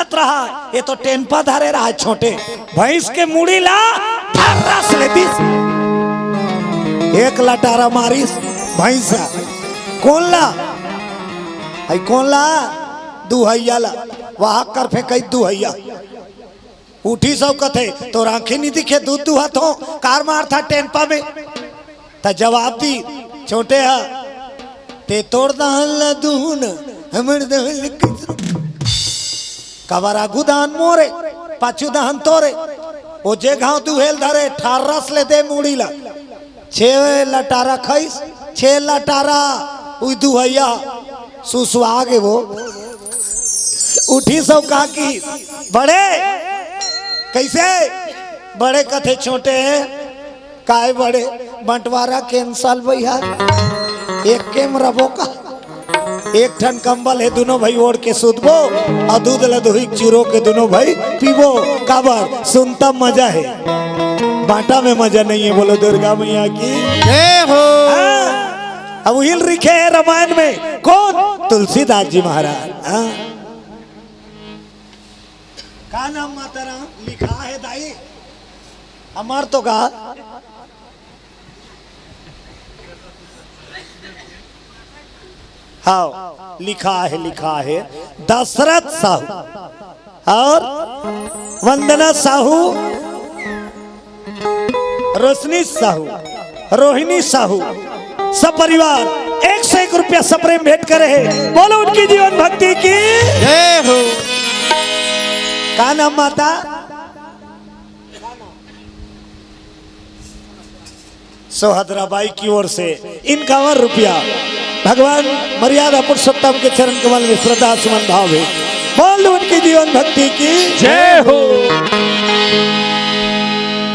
जात रहा, ये तो टेम्पा धारे रहा छोटे। भैंस के मुड़ी ला रस लेतीस, एक लटारा मारिस भैंसा। कौन ला है, कौन ला? दुहैया ला, वहां कर फेंकई दुहैया। उठी सब कथे तो आंखें नहीं दिखे, दूध दुहा तो कार मार था टेम्पा में। ता जवाब दी छोटे हा ते तोड़ दहल दून हमर दहल कवर आगू दान मोरे पाछू दान तोरे। ओ जे घाव दुहेल धरे ठारस ले दे मुड़ी ला, 6 लटारा खैस, 6 लटारा उई दुहैया सुसुआ गे वो। उठी सब कहा की बड़े कैसे बड़े कथे छोटे हैं काय बड़े बंटवारा कैंसल भैया, एक केम रबो का, एक ठन कंबल है, दोनों भाई ओढ़ के सुतबो और दूध लदोही चूरो के दोनों भाई पीबो। काबर सुनता मजा है, बाटा में मजा नहीं है। बोलो दुर्गा मैया की जय हो। अब हिल रिखे है रामायण में कौन? तुलसीदास जी महाराज। का नाम माता राम लिखा है दाई हमार तो का हाँ लिखा है दशरथ साहू और वंदना साहू, रोशनी साहू, रोहिणी साहू, सब परिवार 101 रुपया सप्रेम भेंट करे है। बोलो उनकी जीवन भक्ति की जय हो। का नाम माता? सोहदराबाई की ओर से 51 रुपया भगवान मर्यादा पुरुषोत्तम के चरण कमल में श्रद्धा सुमन भाव है। बोल उनकी जीवन भक्ति की जय हो।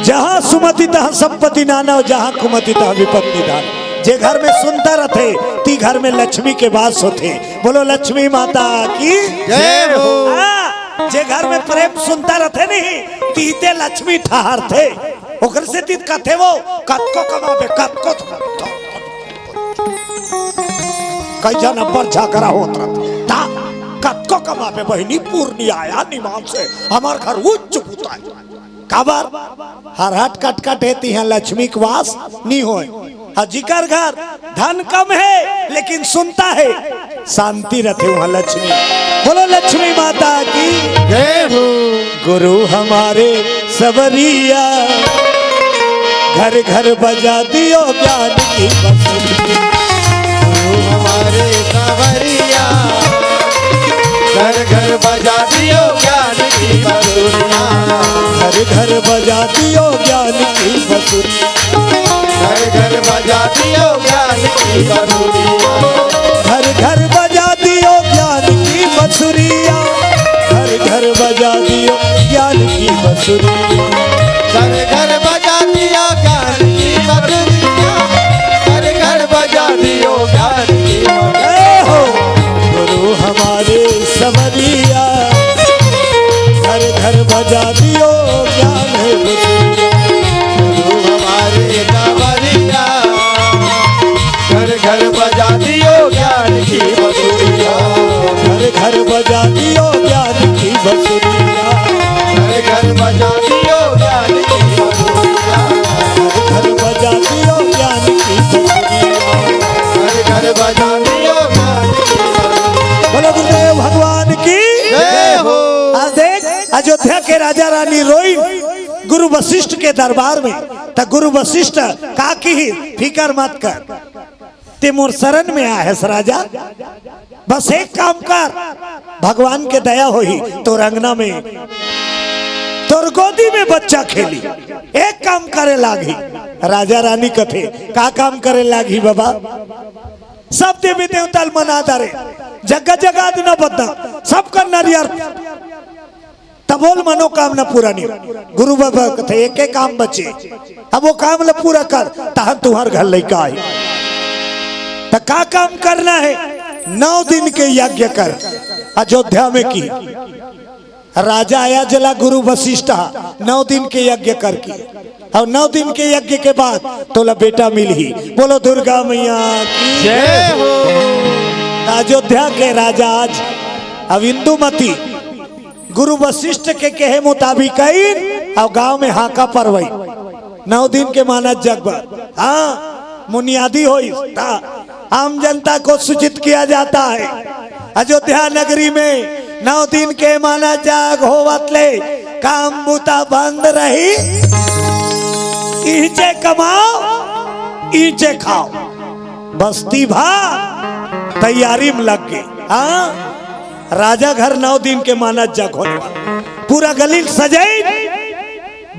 जहां सुमति तहां संपत्ति नाना, जहां कुमति तहां विपत्ति निधान। जे घर में सुनता रहते ती घर में लक्ष्मी के वास होते। बोलो लक्ष्मी माता की जय हो। जे घर में प्रेम सुनता रहते नहीं तीते लक्ष्मी ठहर थे। ओकर से तीत कथे वो कतको कमाबे कतको कई जन पर झगड़ा होत रहता कतको कमाबे बहिनी पूर्णी आया निमान से हमार घर उच्च पुता काबर हर हट कट कट हेती है लक्ष्मी के वास नहीं होए। जिकर घर धन कम है लेकिन सुनता है शांति रहते वहां लक्ष्मी। बोलो लक्ष्मी माता की जय हो। गुरु हमारे सबरिया घर घर बजा दियो ज्ञान की बंसुरी। गुरु हमारे सबरिया घर घर बजा दियो ज्ञान की बंसुरिया। घर घर बजा दियो ज्ञान की बंसुरी। घर घर बजा दियो ज्ञान की बंसुरिया। घर घर बजा दियो ज्ञान की बंसुरिया। घर घर बजा दियो ज्ञान की बंसुरिया। घर घर बजा दियो ज्ञान की बंसुरिया। घर घर बजा दियो ज्ञान की बंसुरिया। गुरु हमारे सबरिया घर घर बजा दियो ज्ञान की बंसुरिया। गुरु हमारे सबरिया घर घर बजा दियो ज्ञान की बंसुरिया। घर घर बजा दियो ज्ञान की बंसुरिया। घर घर बजा दियो ज्ञान की बंसुरिया। घर बजा दियो ज्ञान की बंसुरिया। घर घर बजा दियो ज्ञान की बंसुरिया। बोलो गुरुदेव भगवान की जय हो। आज देख अयोध्या के राजा रानी रोई गुरु वशिष्ठ के दरबार में। तो गुरु वशिष्ठ का की फिकर मत कर, ते मोर शरण में आया है राजा। बस एक काम कर, भगवान के दया होई तो रंगना में तोर गोदी में बच्चा खेली। एक काम करे लागी राजा रानी कथे का काम करे लागी बाबा। सब देवी देवता मना दारे जगह जगह न बदना सबका नारियर तबोल मनोकामना पूरा नहीं। गुरु बाबा कथे एक एक काम बचे, अब वो काम ला पूरा कर तहन तुम्हार घर लइका आई। तो का काम करना है? 9 दिन के यज्ञ कर अयोध्या में की। राजा आया जला गुरु वशिष्ठ 9 दिन के यज्ञ कर की और 9 दिन के यज्ञ के बाद तोला बेटा मिल ही। बोलो दुर्गा मैया की जय हो। अयोध्या के राजा आज अब इंदुमती गुरु वशिष्ठ के कहे मुताबिक और गांव में हाका परवई 9 दिन के मानस जगबा। हाँ मुनियादी हो आम जनता को सूचित किया जाता है अयोध्या नगरी में 9 दिन के मानस जाग होवतले काम बूता बंद रही। ईचे कमाओ ईचे खाओ बस्ती भा तैयारी में लग गई। हाँ राजा घर 9 दिन के मानस जग होने वाला पूरा गली सजाई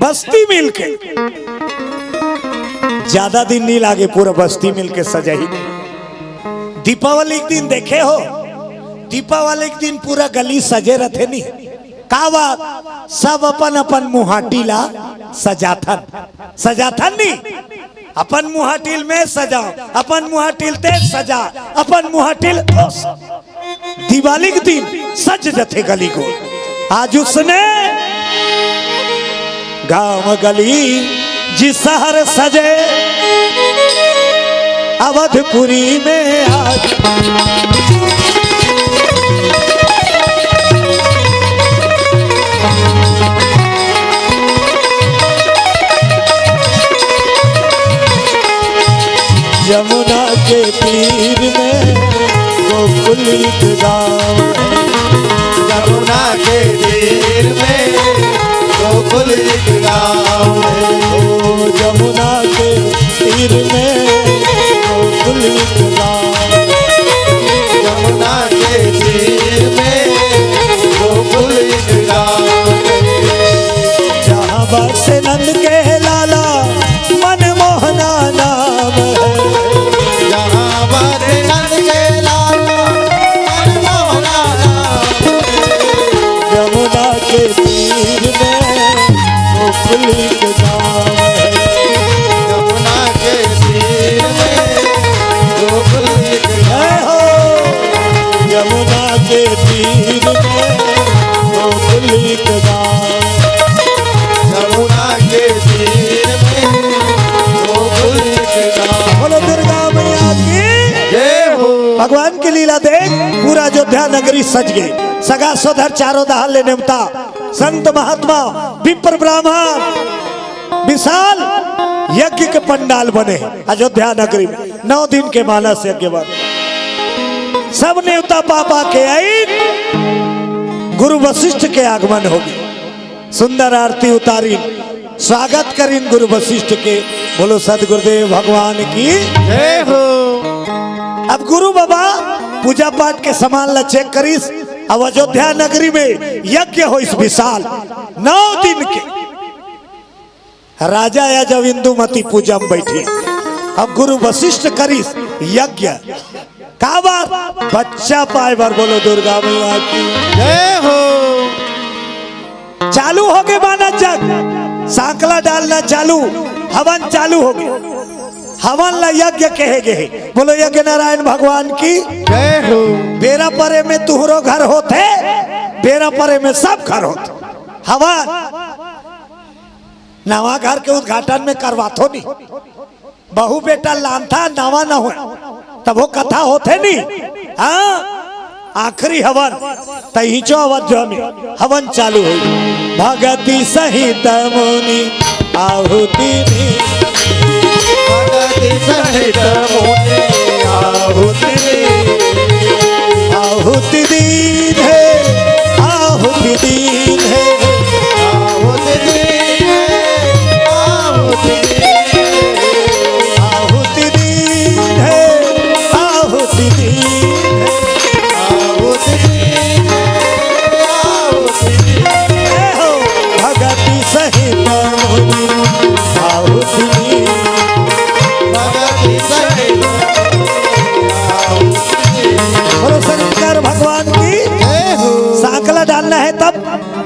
बस्ती मिलके ज्यादा दिन नहीं लागे पूरा बस्ती मिलके सजाई। दीपावली के दिन देखे हो दीपावली के दिन पूरा गली सजे रहते नहीं का बात सब अपन अपन मुहाटी ला सजाथन नहीं अपन मुहाटिल में सजाओ अपन मुहाटिल ते सजा अपन मुहाटिल दिवाली के दिन सज जथे गली को। आज उसने गांव गली जिस शहर सजे अवधपुरी में आज यमुना के तीर में गोकुल एक गाँव है। यमुना के तीर में गोकुल एक गाँव है। ओ यमुना के तीर में गोकुल एक गाँव यमुना के तीर में गोकुल एक गाँव है। जहाँ बसे नंद के लाला मनमोहना नाम है। जहाँ बसे नंद के लाला मनमोहना नाम है। यमुना के तीर में गोकुल एक गाँव है। यमुना के तीर में गोकुल एक गाँव हो यमुना के तीर में गोकुल एक गाँव। यमुना के तीर में गोकुल एक गाँव। बोलो दुर्गा मैया की जय हो। भगवान की लीला देख पूरा अयोध्या नगरी सज गई। सगा सोधर चारों दहाल ले निमता संत महात्मा विप्र ब्राह्मण विशाल यज्ञ के पंडाल बने अयोध्या नगरी में 9 दिन के मानस यज्ञ बने। सब नेवता पापा के आई गुरु वशिष्ठ के आगमन हो गए। सुंदर आरती उतारी स्वागत करीन गुरु वशिष्ठ के। बोलो सदगुरुदेव भगवान की जय हो। अब गुरु बाबा पूजा पाठ के सामान ला चेक करीस। अब अयोध्या नगरी में यज्ञ हो इस विशाल 9 दिन के राजा या जब इंदुमती पूजा में बैठी। अब गुरु वशिष्ठ करीस यज्ञ का बात बच्चा पाए बार। बोलो दुर्गा मैया की जय हो। चालू हो गए माना जग सांकला डालना चालू हवन चालू हो गए। हवन ला यज्ञ कहे गए। बोलो यज्ञ नारायण भगवान की जय हो। बेरा परे में तुहरो घर होते बेरा परे में सब घर होते। हवन नवा घर के उद्घाटन में करवातो नहीं बहु बेटा लांथा नवा न हो तब वो कथा होते नहीं। हाँ आखिरी हवन तहीचो अवध्य में हवन चालू हुई। भगति सहित मुनि आहुति भगति सहित मुनि आहुति आहुति दीन है आहुति दीन है आहुति आहुति आहुति दीन है आहुति दीन है आहुति आहुति हे हो भगति सहित मुनि आहुति दीन। भगति सहित आहुति बोलो शंकर भगवान की जय हो। सांकला डालना है तब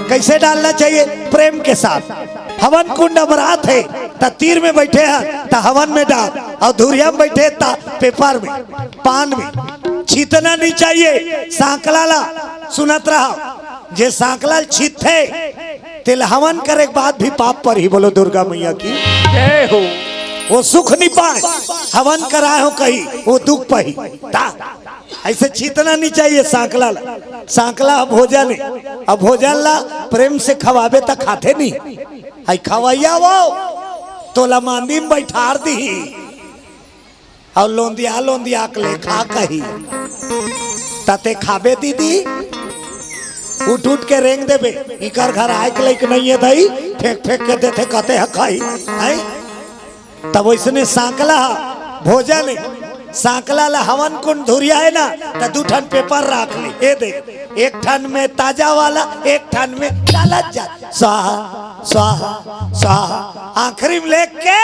कैसे डालना चाहिए प्रेम के साथ। हवन कुंड अमरात है त तीर में बैठे हैं त हवन में डाल और धुरिया में बैठे त पेपर में पान में छीतना नहीं चाहिए। सांकला ला सुनत रहा जे सांकला छीते तिल हवन करे के बाद भी पाप पर ही। बोलो दुर्गा मैया की जय हो। वो सुख नहीं पाए हवन कराए हो कहीं वो दुख पाई ता ऐसे चीतना नहीं चाहिए सांकला ला। सांकला भोजन है, अब भोजन ला प्रेम से खवाबे तक खाते नहीं। आई खवैया वो तोला मांदी में बैठार दी और लोंदिया लोंदिया के लेखा कही तते खाबे दीदी उठ उठ के रेंग देबे इकर घर आए के लेके नहीं है दई फेंक फेंक के देते कहते है खाई है। तब वैसने सांकला भोजन सांकला ला हवन कुंड धुरिया है ना तो 2 ठन पेपर रख ले। ये देख, एक ठन में ताजा वाला, एक ठन में डालत जा स्वाहा स्वाहा स्वाहा आखिरी में लेके के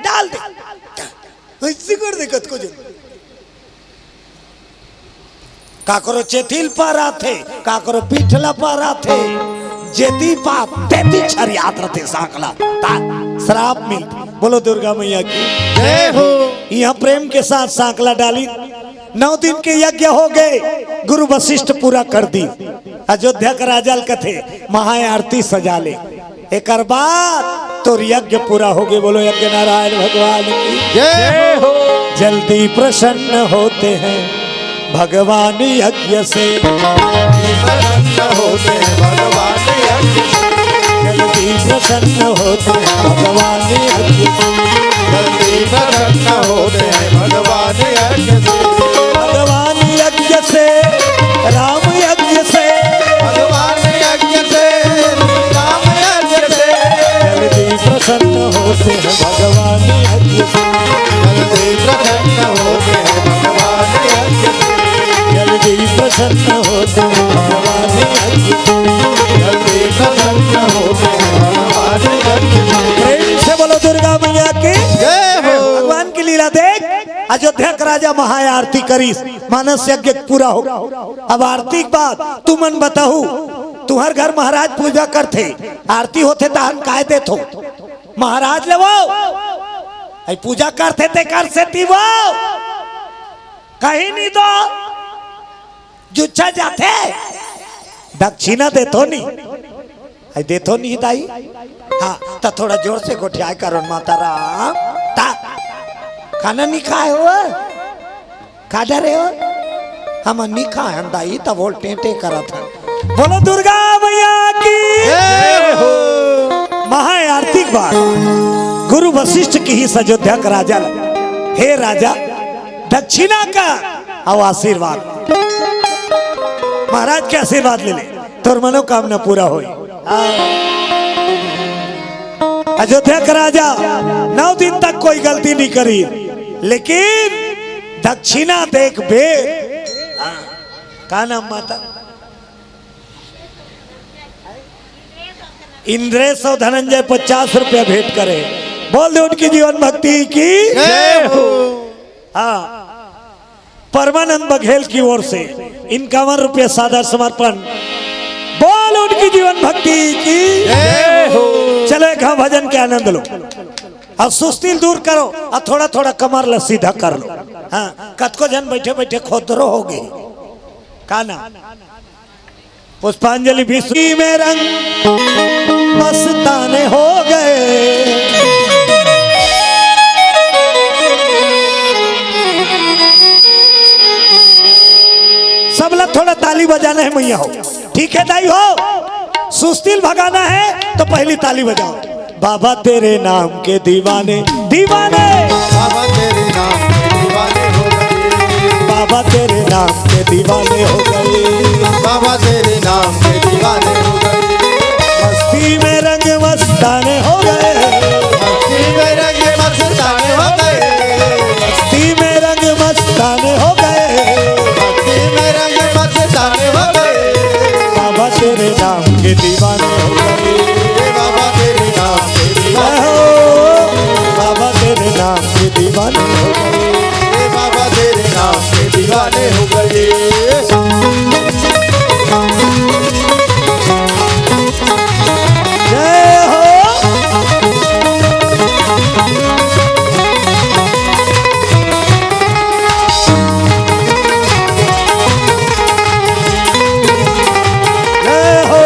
डाल दे। ऐसे कर दे कत को जो काकरो चेथिल पर आथे, काकरो पीठला पर आथे, जेती पाप तेती छरियात रहते सांकला ता श्राप मिलती। बोलो दुर्गा मैया की जय हो। यहाँ प्रेम के साथ सांकला डाली। 9 दिन के यज्ञ हो गए, गुरु वशिष्ठ पूरा कर दी। अयोध्या का राजा कथे महाआरती सजा ले, एक बाद तो यज्ञ पूरा हो गए। बोलो यज्ञ नारायण भगवान की जय हो। जल्दी प्रसन्न होते हैं भगवान यज्ञ से, प्रसन्न होते हैं भगवान यज्ञ से, जल्दी प्रसन्न होते हैं भगवान यज्ञ से, जल्दी प्रसन्न होते हैं भगवान यज्ञ से, भगवान यज्ञ से, राम यज्ञ से, भगवान यज्ञ से, राम यज्ञ से, जल्दी प्रसन्न होते हैं भगवान यज्ञ से, जल्दी प्रसन्न होते हैं भगवान यज्ञ से, जल्दी प्रसन्न होते हैं भगवान यज्ञ से, जल्दी प्रसन्न होते हैं भगवान यज्ञ से। प्रेम से बोलो दुर्गा मैया की जय हो। भगवान की लीला देख। अयोध्या का राजा महाआरती करी, मानस यज्ञ पूरा हो। अब आरती के बाद तू मन बताहू, तुहर घर महाराज पूजा करते, आरती होते तहन काय देथो महाराज ले वो आई पूजा करते ते कर से ती वो कहीं नहीं दो जुच्छा जाते दक्षिणा देथो नहीं, आई देथो नहीं दाई। हाँ तो थोड़ा जोर से गोठियाई करो माता राम ता खाना नहीं खाए हो खा डरे हो हम नहीं खाए दाई तब बोल टेंटे करा था। बोलो दुर्गा मैया की जय हो। महाआरती के बाद गुरु वशिष्ठ की ही अयोध्या का राजा हे राजा दक्षिणा का और आशीर्वाद महाराज के आशीर्वाद ले ले तोर मनोकामना पूरा होई। अयोध्या का राजा 9 दिन तक कोई गलती नहीं करी, लेकिन दक्षिणा देख बे का नाम माता इंद्रेश और धनंजय 50 रुपया भेंट करे। बोल दे उनकी जीवन भक्ति की जय हो। हाँ परमानंद बघेल की ओर से 51 रुपया सादा समर्पण। बोल उनकी जीवन भक्ति की जय हो। चलो एक हाँ भजन के आनंद लो और सुस्ती दूर करो और थोड़ा थोड़ा कमर ला सीधा कर लो। हाँ कतको जन बैठे बैठे खोदरो हो गई का ना पुष्पांजलि विश्व में रंग मस्ताने हो गए, सब लोग थोड़ा ताली बजाना है मैया हो, ठीक है दाई हो। सुस्तिल भगाना है तो पहली ताली बजाओ। बाबा तेरे नाम के दीवाने दीवाने, बाबा तेरे नाम के दीवाने हो गए, बाबा तेरे नाम के दीवाने हो गए, बाबा तेरे नाम के दीवाने हो गए, मस्ती में रंग मस्ताने हो गए, मस्ती में रंग मस्ताने हो गए, मस्ती में रंग मस्ताने हो गए, मस्ती में रंग मस्ताने हो गए, बाबा तेरे नाम के दीवाने हो गए, बाबा तेरे नाम के दीवाने हो, बाबा तेरे नाम के दीवाने हो गए, बाबा तेरे नाम के दीवाने हो गए। जय हो। जय हो।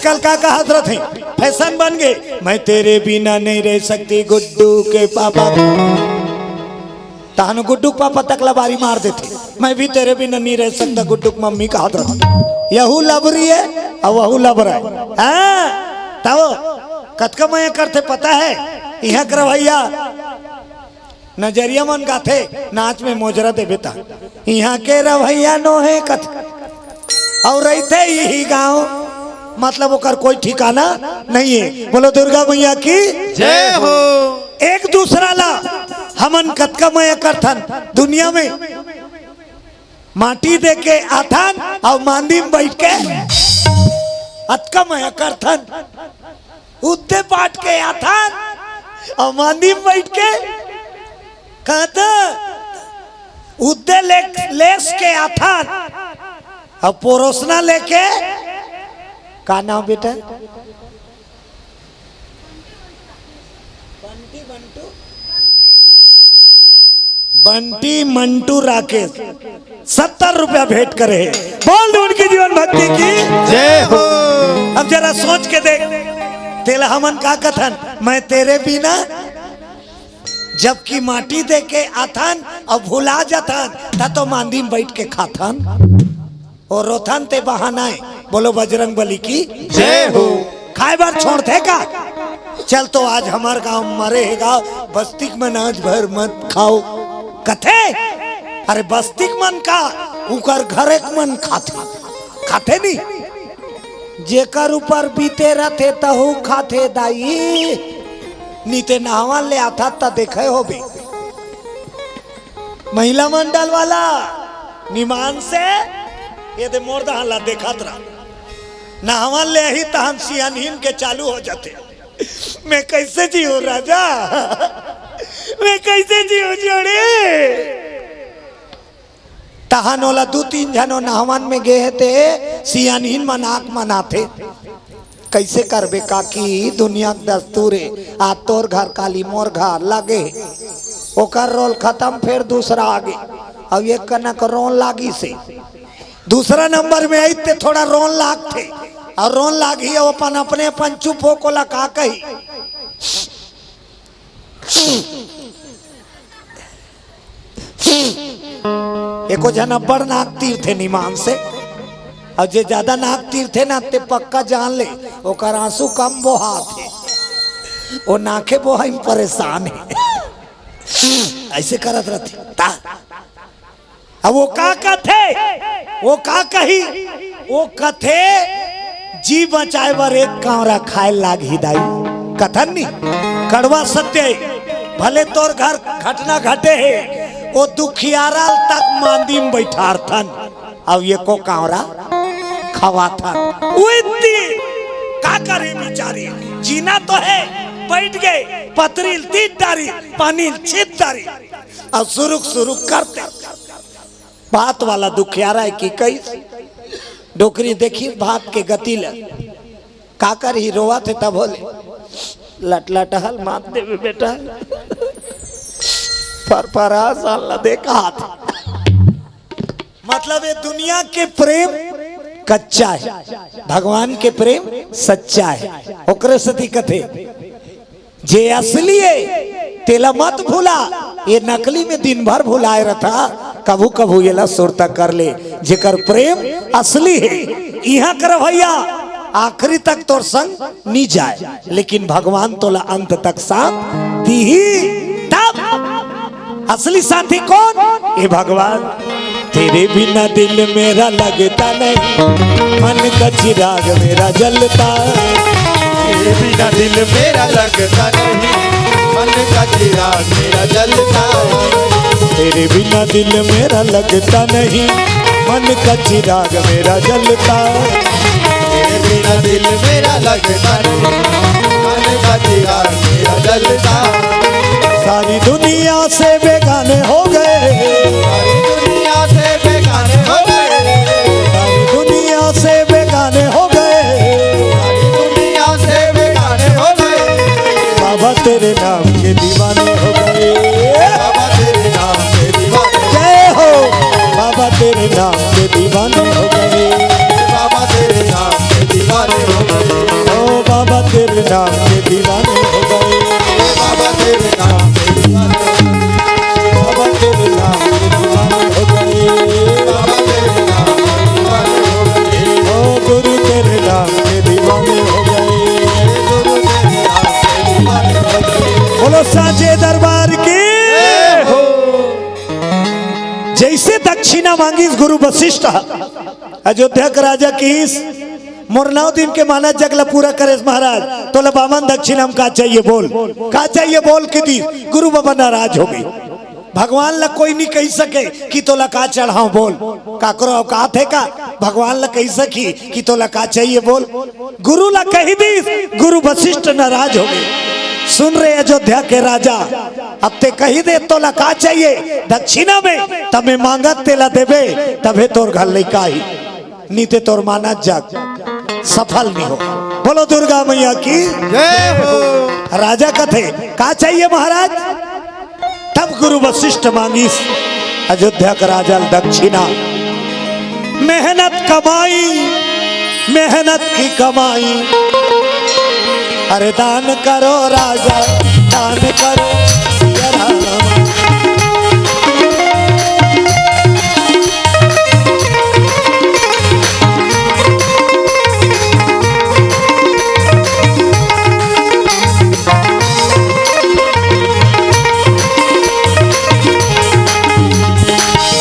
आजकल का हजरत है, फैशन बन गए। मैं तेरे बिना नहीं रह सकती गुड्डू के पापा। तानु गुड्डू पापा तक लबारी मार देते। मैं भी तेरे बिना नहीं रह सकता गुड्डू मम्मी का हजरत। यहू लबरी है और वहू लबरा है। हाँ तब कतका मैं करते पता है। यहाँ कर भैया नजरिया मन गाथे नाच में मोजरा दे बेटा। यहाँ के रवैया नो है कथ और रहते यही गांव मतलब ओकर कोई ठिकाना नहीं है। बोलो दुर्गा मैया की जय हो। एक दूसरा ला हमन कतका मया करथन दुनिया में माटी दे के आथन और मांदी में बैठ के अतका मया करथन। उद्दे पाट के आथन और मांदी में बैठ के कहता उद्दे लेस के आथन और पोरोसना लेके का नाम बेटा बंटी मंटू राकेश 70 रुपया भेंट करे। बोल दो उनकी जीवन भक्ति की जय हो। अब जरा सोच के देख तेला हमन का कथन मैं तेरे बिना जबकि माटी दे के आथन और भुला जाथन ता तो मांदी में बैठ के खाथन और रोथन ते बहानाए। बोलो बजरंग बली की जय हो। खाए बार छोड़ते का चल तो आज हमार गांव मरेगा बस्तिक में नाच भर मत खाओ कथे। अरे बस्तिक मन का उकर घर एक मन खाते नहीं जेकर ऊपर बीते रहते तहु खाते दाई नीते नहावा ले आता ता देखे हो भी महिला मंडल वाला निमान से ये दे मोर दहला देखा तरा नहावा ले ही तहन सियानीन के चालू हो जाते। मैं कैसे जीऊं राजा मैं कैसे जीऊं जोड़े। तहन वाला 2-3 जनो नहवन में गए थे सियानीन मनाक मनाते कैसे करबे काकी दुनिया के दस्तूर है। आ तोर घर काली मोर घर लगे ओकर रोल खत्म फिर दूसरा आगे अब एक कनक रोन लागी से दूसरा नंबर में आई ते थोड़ा रोन लाग थे और रोन लागी अपन अपने अपन चुप हो को लगा कही एको जना बड़ नाक तीर थे निमान से और जे ज्यादा नाक तीर थे ना ते पक्का जान ले ओकर आंसू कम बोहा थे वो नाके बोहा परेशान है ऐसे करत रहते ता अब वो का कथे वो का कही वो कथे जी बचाए बर एक कांवरा खाए लाग हिदाई कथन नहीं कड़वा सत्य है। भले तोर घर घटना घटे है वो दुखियारा तक मांदी में बैठार थन अब ये को कांवरा खवा था का करे बेचारी जीना तो है बैठ गए पतरील तीत डारी पानी छिप डारी अब सुरुक सुरुक करते बात वाला दुखियारा है कि कई डोकरी देखी भात के गति ल काकर ही रोआ थे तब बोले लट लटहल मात देवे बेटा पर साल देखा हाथ। मतलब ये दुनिया के प्रेम कच्चा है भगवान के प्रेम सच्चा है। ओकरे सती कथे जे असली है तेला मत भूला ये नकली में दिन भर भुलाए रहा कभू कभू ये ला सुरता कर ले जेकर प्रेम असली है। यहाँ कर भैया आखिरी तक तोर संग नहीं जाए लेकिन भगवान तोला अंत तक साथ दी ही तब असली साथी कौन ये भगवान। तेरे बिना दिल मेरा लगता नहीं मन का चिराग मेरा जलता तेरे बिना दिल मेरा लगता नहीं मन का चिराग मेरा जलता तेरे बिना दिल मेरा लगता नहीं मन का चिराग मेरा जलता तेरे बिना दिल मेरा लगता नहीं मन का चिराग मेरा जलता। सारी दुनिया से बेगाने हो गए सारी दुनिया से बेगाने हो गए सारी दुनिया से बेगाने हो गए सारी दुनिया से बेगाने हो गए बाबा तेरे नाम के दीवाने हो गए बाबा तेरे नाम के दीवाने जय हो बाबा तेरे नाम के दीवाने हो गए बाबा तेरे नाम के दीवाने हो गए। तेरे नाम के दीवाने हो गए, बाबा तेरे नाम के दीवाने हो गए, बाबा तेरे नाम के दीवाने हो गए, बाबा तेरे नाम के दीवाने हो गए, ओ गुरु तेरे नाम के दीवाने हो गए। गुरु तेरे नाम के दीवाने हो गए। बोलो साचे दरबार की। जय हो। जैसे दक्षिणा मांगी गुरु वशिष्ठ अयोध्या का राजा कीस मोरनाव दिन के माना जगला पूरा करे महाराज तो बामन दक्षिणा का चाहिए बोल, का चाहिए बोल के दी। गुरु बाबा नाराज हो गई, भगवान ला कोई नहीं कह सके कि तोला का चढ़ाओ बोल, काकरो औकात है का भगवान ला कह सकी कि तोला का चाहिए बोल। गुरु ला कही दी, गुरु वशिष्ठ नाराज हो गए। सुन रहे अयोध्या के राजा, अब ते कही दे तोला का चाहिए दक्षिणा में, तबे मांगत तेला देवे, तबे तोर घर लेका ही नीते तोर माना जग सफल नहीं हो। बोलो दुर्गा मैया की जय हो। राजा कथे का चाहिए महाराज, तब गुरु वशिष्ठ मांगी अयोध्या का राजा दक्षिणा। मेहनत कमाई, मेहनत की कमाई, अरे दान करो राजा दान करो सिया राम।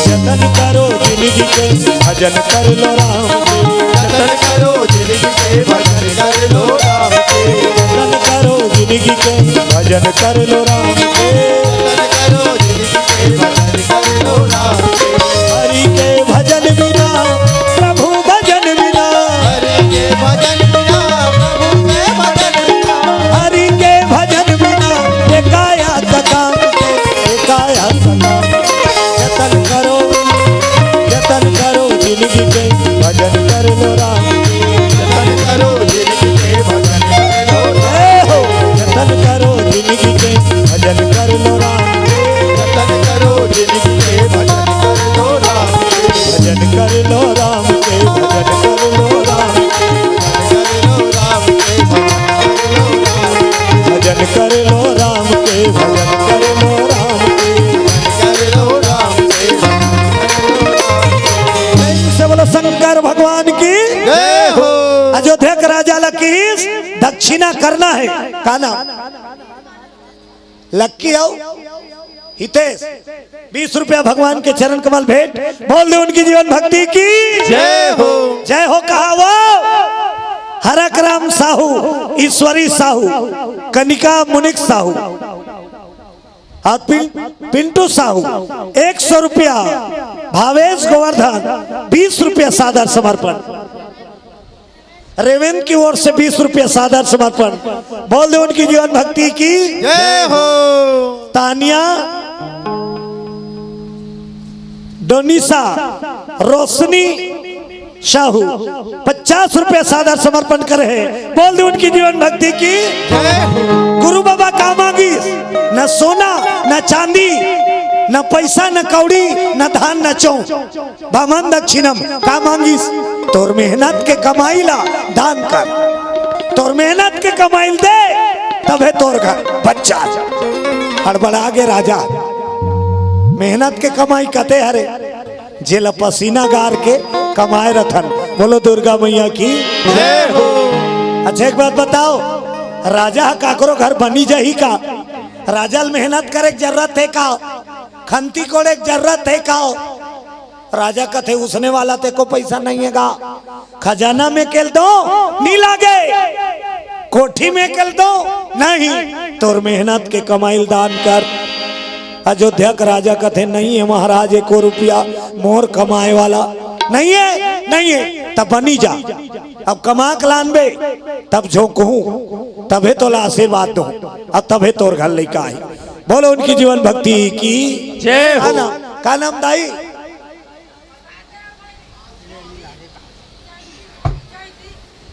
जतन करो जिंदगी के भजन कर लो राम के, जतन करो जिंदगी के भजन कर लो राम के, जतन करो जिंदगी के भजन कर लो राम के। जतन करो जिंदगी के भजन कर लो राम के। हरि के भजन बिना प्रभु भजन बिना, हरि के भजन बिना प्रभु के भजन बिना, हरि के भजन बिना एकाया सकाम के, एकाया सकाम। जतन करो जिंदगी के भजन कर लो राम के, जतन करो जिंदगी के भजन कर लो राम ए हो जतन करो जिंदगी के भजन कर लो राम के, जतन करो जिंदगी के भजन कर लो राम के, भजन कर लो राम के, भजन कर लो राम के, कर लो राम के, भजन कर लो राम के, भजन कर लो राम के। कर लो राम के, से बोलो शंकर भगवान की जय हो। अयोध्या का राजा लकीस दक्षिणा करना है का नाम लक्की आओ हितेश 20 रुपया भगवान के चरण कमल भेंट बोल दे उनकी जीवन भक्ति की जय हो। जय हो। कहा वो हरक राम साहू, ईश्वरी साहू, कनिका मुनिक साहू और पिंटू साहू 100 रुपया, भावेश गोवर्धन 20 रुपया सादर समर्पण, रेवेन की ओर से 20 रुपया सादर समर्पण। बोल दे उनकी जीवन भक्ति की जय हो। तानिया, डोनिसा, रोशनी शाहू 50 रुपया सादर समर्पण करे हैं। बोल दे उनकी जीवन भक्ति की जय हो। गुरु बाबा का मांगी न सोना न चांदी न पैसा न कौड़ी न धान न चौ, बामन दक्षिणम का मांगीस तोर मेहनत के कमाई ला दान कर, तोर मेहनत के कमाई दे तबे तोर घर बच्चा। हड़बड़ा के राजा मेहनत के कमाई कते हरे जेल पसीना गार के कमाए रथन। बोलो दुर्गा मैया की जय हो। अच्छा एक बात बताओ, राजा काकरो घर बनी जाही का, राजा मेहनत करे जरूरत है का, खंती कोड़े जरूरत है का। राजा कथे उसने वाला ते को पैसा नहीं है गा, खजाना में केल दो नहीं लागे, कोठी में केल दो नहीं, तोर मेहनत के कमाइल दान कर। अयोध्या का राजा कथे नहीं है महाराज 1 रुपया मोर कमाए वाला नहीं है, नहीं है तब बनी जा, अब कमा के लानबे तब झोंकू तबे तो ला आशीर्वाद दो, अब तबे तोर घर लेकर आई। बोलो उनकी जीवन भक्ति की जय हो। का नाम दाई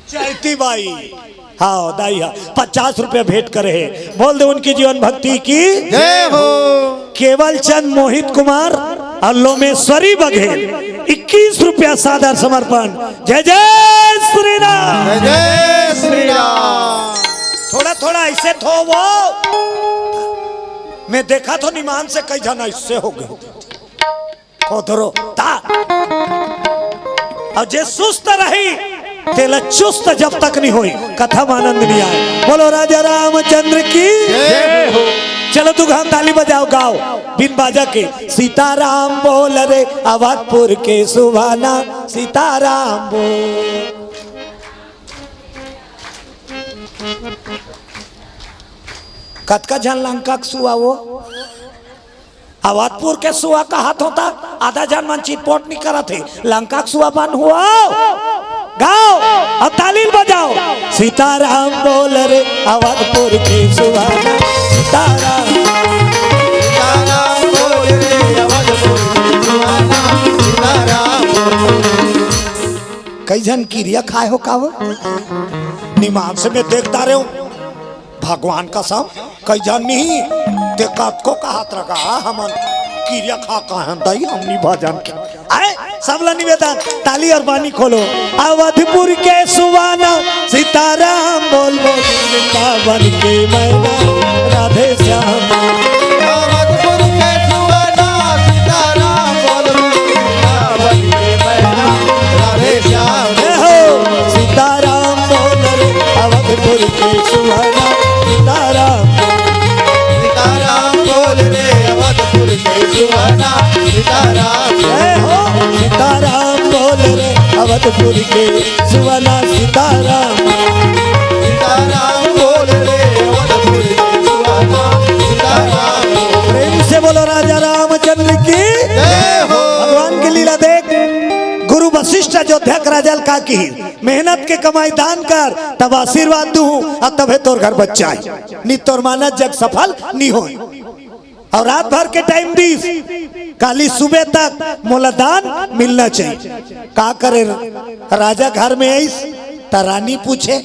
चैती बाई, हाँ दाई हाँ 50 रुपया भेंट करे है। बोल दे उनकी जीवन भक्ति की जय हो। केवल चंद मोहित कुमार और लोमेश्वरी बघेल 21 रुपया सादर समर्पण। जय जय श्री राम। जय जय श्री राम। ऐसे थो वो मैं देखा तो निमान से कई जन ऐसे हो गए खोदरो ता और जे सुस्त रही तेला चुस्त जब तक नहीं हुई कथा में आनंद नहीं आए। बोलो राजा रामचंद्र की जय हो। चलो तू घाम ताली बजाओ गाओ बिन बाजा के सीताराम बोल रे अवधपुर के सुभाना सीताराम बोल। कतका जन लंका सुआ वो अवधपुर के सुआ का हाथ होता आधा जन मन चिटपोट नहीं करा थे लंका सुआ बन हुआ गाओ अब ताली बजाओ सीताराम बोल रे अवधपुर के सुहाना सीताराम सीताराम बोल रे अवधपुर के सुहाना सीताराम। कई जन क्रिया खाए हो काव निमान से मैं देखता रहे हूँ भगवान का सब कई जन नहीं देखा को का हाथ रखा हमन क्रिया खा कहा दई हमनी भजन के आए सबला निवेदन ताली और बानी खोलो अवधपुर के सुवाना सीताराम बोल बोल वृंदावन के मैना राधे श्याम। अवधपुर के सुहाना सीताराम बोल वृंदावन के मैना राधे श्याम। हो सीताराम बोल रे अवधपुर के सुहाना सीताराम सीताराम बोल रे अवधपुर के सुहाना सीताराम। हो सीताराम बोल रे अवधपुर के सुहाना सीताराम। सीताराम बोल रे अवधपुर के सुहाना सीताराम। प्रेम से बोलो राजा रामचंद्र की जय हो। भगवान की लीला देख गुरु वशिष्ठ अयोध्या राजल का की मेहनत के कमाई दान कर तब आशीर्वाद दूं और तबे तोर घर बच्चा है नी तोर मानत जग सफल नहीं हो और रात भर के टाइम दीस काली सुबह तक मोला दान मिलना चाहिए का करे राजा घर में आई ता रानी पूछे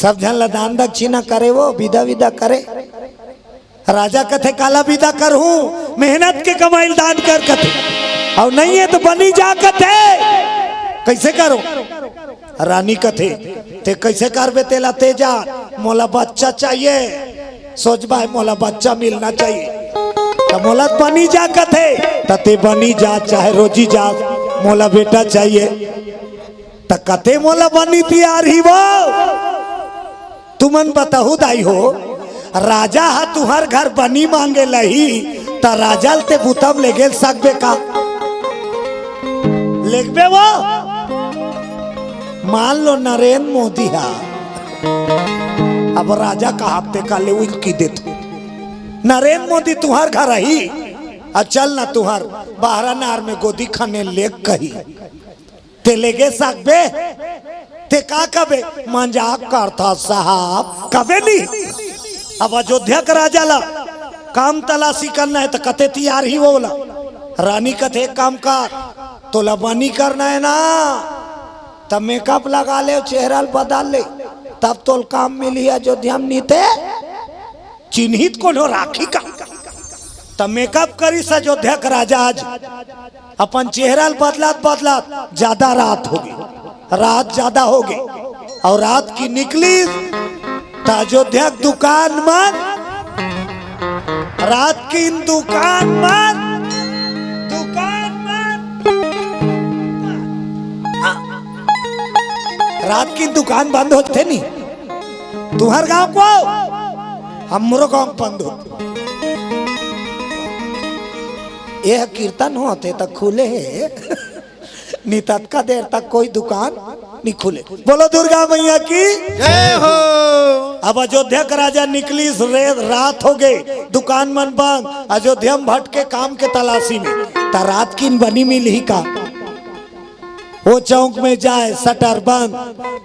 सब जन ला दान दक्षिणा करे वो विदा विदा करे राजा कथे काला विदा कर हूँ मेहनत के कमाई दान कर कथे और नहीं है तो बनी जा कथे कैसे करो रानी कथे ते कैसे करबे तेला तेजा मोला बच्चा चाहिए सोच भाई मोला बच्चा मिलना चाहिए तो मोला बनी जा कथे तते बनी जा चाहे रोजी जा मोला बेटा चाहिए त कते मोला बनी तैयार ही वो तुमन बताहु दाई हो राजा हा तुहर घर बनी मांगे लही त राजल ते बुतम ले गेल सकबे का लेगबे वो मान लो नरेंद्र मोदी हा अब राजा का हफ्ते का ले की देते नरेंद्र मोदी तुहार घर ही चल ना तुहार बाहर नार में गोदी खाने लेग कही ते लेगे सकबे ते का कबे मजाक करता साहब कबे नहीं। अब अयोध्या का राजा ला काम तलाशी करना है तो कते तैयार ही बोला रानी कथे काम कर तोला बनी करना है ना तब मेकअप लगा ले चेहरा बदल ले तब तोल काम मिली अयोध्या में नीते चिन्हित को राखी का तब मेकअप करी अयोध्या का राजा आज अपन चेहरा बदलात बदलात ज्यादा रात होगी रात ज्यादा होगी और रात की निकली तो अयोध्या दुकान मन रात की दुकान मन रात की दुकान बंद होते नहीं तुम्हार गांव को हमरो गांव बंद हो यह कीर्तन होते तक खुले है नितत का देर तक कोई दुकान नहीं खुले। बोलो दुर्गा मैया की जय हो। अब अयोध्या का राजा निकली रात हो गई दुकान मन बंद अयोध्या में भटके काम के तलाशी में ता रात की बनी मिली का वो चौक में जाए शटर बंद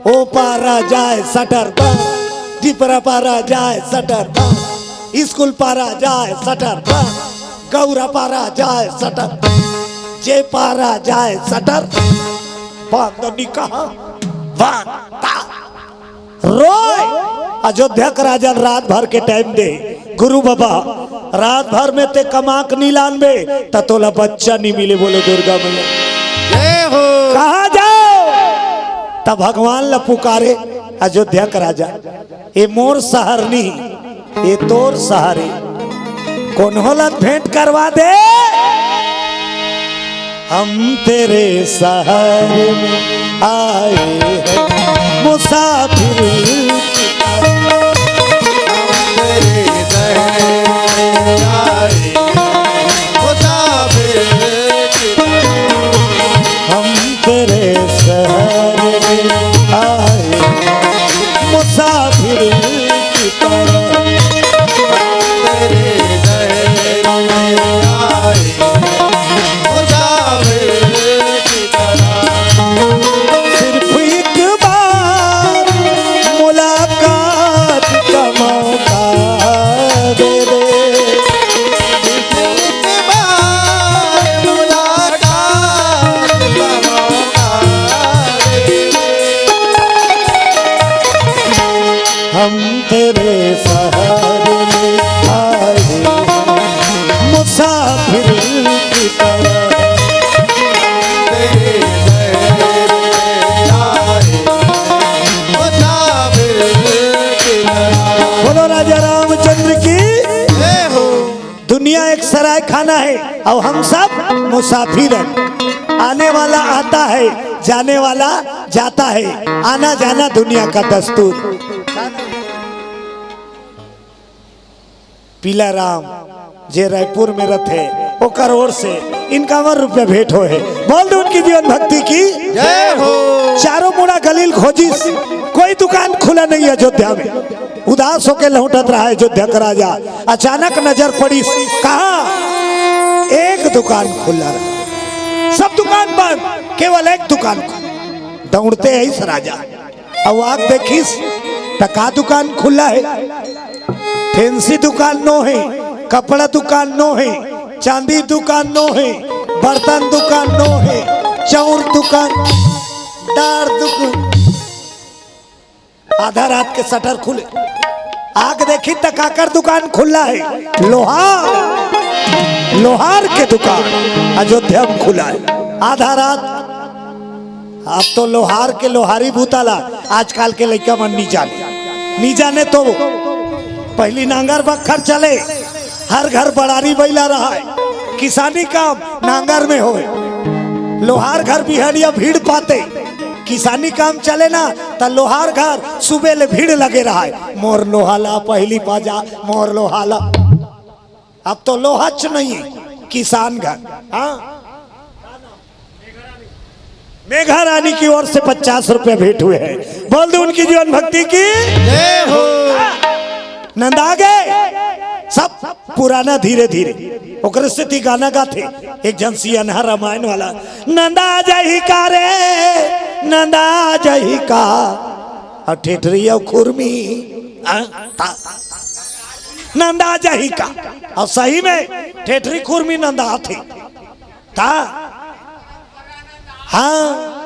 ओ पारा जाए शटर बंद दीपरा पारा जाए शटर बंद स्कूल पारा जाए शटर बंद गौरा पारा जाए शटर जे पारा जाए शटर बंद निकाह रोय अयोध्या का राजा रात भर के टाइम दे गुरु बाबा रात भर में ते कमाक नहीं लानबे तोला बच्चा नहीं मिले। बोलो दुर्गा मैया जय हो। कहा जाओ तब भगवान ला पुकारे अयोध्या का राजा, ये मोर सहरनी, ये तोर सहारे, कौन होला भेंट करवा दे। हम तेरे सहारे में आए हैं मुसाफिर, तेरे शहर में आए मुसाफिर की तरह। हम तेरे सहारे में आए मुसाफिर की तरह। तेरे शहर में आए मुसाफिर की तरह। सिर्फ एक बार मुलाकात का मौका दे दे। एक बार मुलाकात का मौका दे दे। हम तेरे सहारे में आए मुसाफिर की तरह। तेरे शहर में आए मुसाफिर की तरह। बोलो राजा रामचंद्र की। जय हो। दुनिया एक सराय खाना है और हम सब मुसाफिर हैं। आने वाला आता है, जाने वाला जाता है, आना जाना दुनिया का दस्तूर। पीला राम जे रायपुर में रहते वो करोड़ से इनकावन रुपया भेंट हो है। बोल दो उनकी जीवन भक्ति की जय हो। चारों मुड़ा गलील खोजी, कोई दुकान खुला नहीं है अयोध्या में। उदास होके लौटत रहा है अयोध्या का राजा। अचानक नजर पड़ी, कहा एक दुकान खुला रहा, सब दुकान बंद, केवल एक दुकान खुला। दौड़ते है इस राजा, अब आग देखिस टका दुकान खुला है, फैंसी दुकान नो है, कपड़ा दुकान नो है, चांदी दुकान नो है, बर्तन दुकान नो है, चाउर दुकान, दार दुकान। आधा रात के शटर खुले, आग देखी तकाकर दुकान खुला है, लोहार के दुकान अयोध्या में खुला है। आधा रात, अब तो लोहार के लोहारी भूताला, आजकल के लड़का मन नहीं जाने तो पहली नांगर बखर चले, हर घर बड़ारी बैला रहा है, किसानी काम नांगर में हो। लोहार घर बिहड़िया भीड़ पाते, किसानी काम चले ना तो लोहार घर सुबह ले भीड़ लगे रहा है। मोर लोहाला पहली पाजा, मोर लोहाला। अब तो लोहाच नहीं है, किसान घर। हाँ, मेघा रानी की ओर से 50 रुपए भेंट हुए हैं। बोल दो उनकी जीवन भक्ति की जय हो। नंद आ गए, सब पुराना धीरे धीरे ओकरे से थी गाना गाते। एक जन सियनहा रामायण वाला, नंदा जही का रे नंदा जही का, और ठेठरी और खुरमी नंदा जही का, और सही में ठेठरी खुरमी नंदा थे। हाँ,